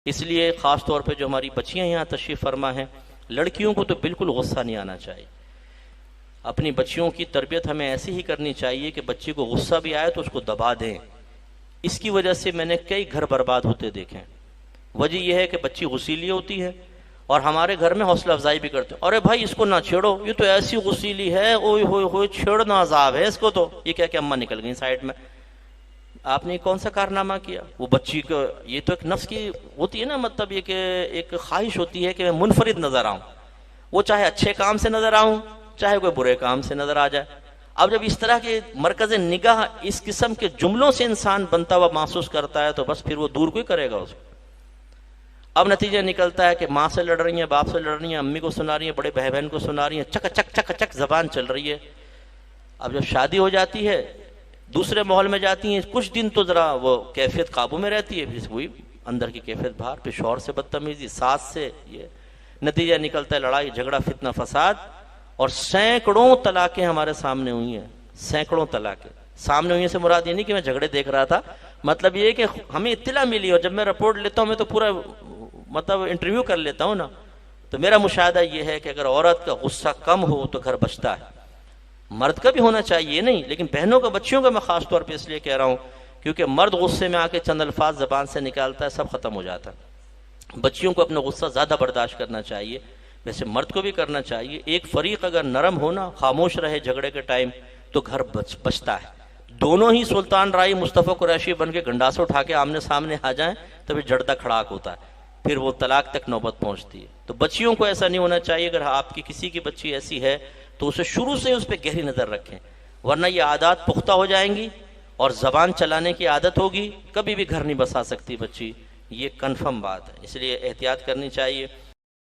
اس لیے خاص طور پہ جو ہماری بچیاں یہاں تشریف فرما ہیں، لڑکیوں کو تو بالکل غصہ نہیں آنا چاہیے. اپنی بچیوں کی تربیت ہمیں ایسی ہی کرنی چاہیے کہ بچی کو غصہ بھی آئے تو اس کو دبا دیں. اس کی وجہ سے میں نے کئی گھر برباد ہوتے دیکھے. وجہ یہ ہے کہ بچی غصیلی ہوتی ہے اور ہمارے گھر میں حوصلہ افزائی بھی کرتے ہیں. ارے بھائی اس کو نہ چھیڑو، یہ تو ایسی غصیلی ہے، اوئے ہوئے ہوئے چھیڑنا عذاب ہے اس کو. تو یہ کہہ کے اماں نکل گئی سائڈ میں. آپ نے کون سا کارنامہ کیا؟ وہ بچی کو، یہ تو ایک نفس کی ہوتی ہے نا، مطلب یہ کہ ایک خواہش ہوتی ہے کہ میں منفرد نظر آؤں. وہ چاہے اچھے کام سے نظر آؤں، چاہے کوئی برے کام سے نظر آ جائے. اب جب اس طرح کے مرکز نگاہ اس قسم کے جملوں سے انسان بنتا ہوا محسوس کرتا ہے تو بس پھر وہ دور کوئی کرے گا اس کو. اب نتیجہ نکلتا ہے کہ ماں سے لڑ رہی ہیں، باپ سے لڑ رہی ہیں، امی کو سنا رہی ہیں، بڑے بھائی بہن کو سنا رہی ہیں، چک چک چک چک زبان چل رہی ہے. اب جب شادی ہو جاتی ہے، دوسرے ماحول میں جاتی ہیں، کچھ دن تو ذرا وہ کیفیت قابو میں رہتی ہے، پھر وہی اندر کی کیفیت باہر، پھر شوہر سے بدتمیزی، ساس سے. یہ نتیجہ نکلتا ہے لڑائی جھگڑا فتنہ فساد. اور سینکڑوں طلاقیں ہمارے سامنے ہوئی ہیں. سینکڑوں طلاقیں سامنے ہوئی ہیں سے مراد یہ نہیں کہ میں جھگڑے دیکھ رہا تھا، مطلب یہ کہ ہمیں اطلاع ملی، اور جب میں رپورٹ لیتا ہوں میں تو پورا مطلب انٹرویو کر لیتا ہوں نا، تو میرا مشاہدہ یہ ہے کہ اگر عورت کا غصہ کم ہو تو گھر بچتا ہے. مرد کا بھی ہونا چاہیے نہیں، لیکن بہنوں کا، بچیوں کا میں خاص طور پہ اس لیے کہہ رہا ہوں کیونکہ مرد غصے میں آ کے چند الفاظ زبان سے نکالتا ہے، سب ختم ہو جاتا ہے. بچیوں کو اپنا غصہ زیادہ برداشت کرنا چاہیے، ویسے مرد کو بھی کرنا چاہیے. ایک فریق اگر نرم ہونا، خاموش رہے جھگڑے کے ٹائم، تو گھر بچتا ہے. دونوں ہی سلطان رائی مصطفیٰ قریشی بن کے گنڈاسے اٹھا کے آمنے سامنے آ جائیں تو پھر جڑتا کھڑاک ہوتا ہے، پھر وہ طلاق تک نوبت پہنچتی ہے. تو بچیوں کو ایسا نہیں ہونا چاہیے. اگر آپ کی کسی کی بچی ایسی ہے تو اسے شروع سے اس پہ گہری نظر رکھیں، ورنہ یہ عادات پختہ ہو جائیں گی اور زبان چلانے کی عادت ہوگی، کبھی بھی گھر نہیں بسا سکتی بچی. یہ کنفرم بات ہے، اس لیے احتیاط کرنی چاہیے.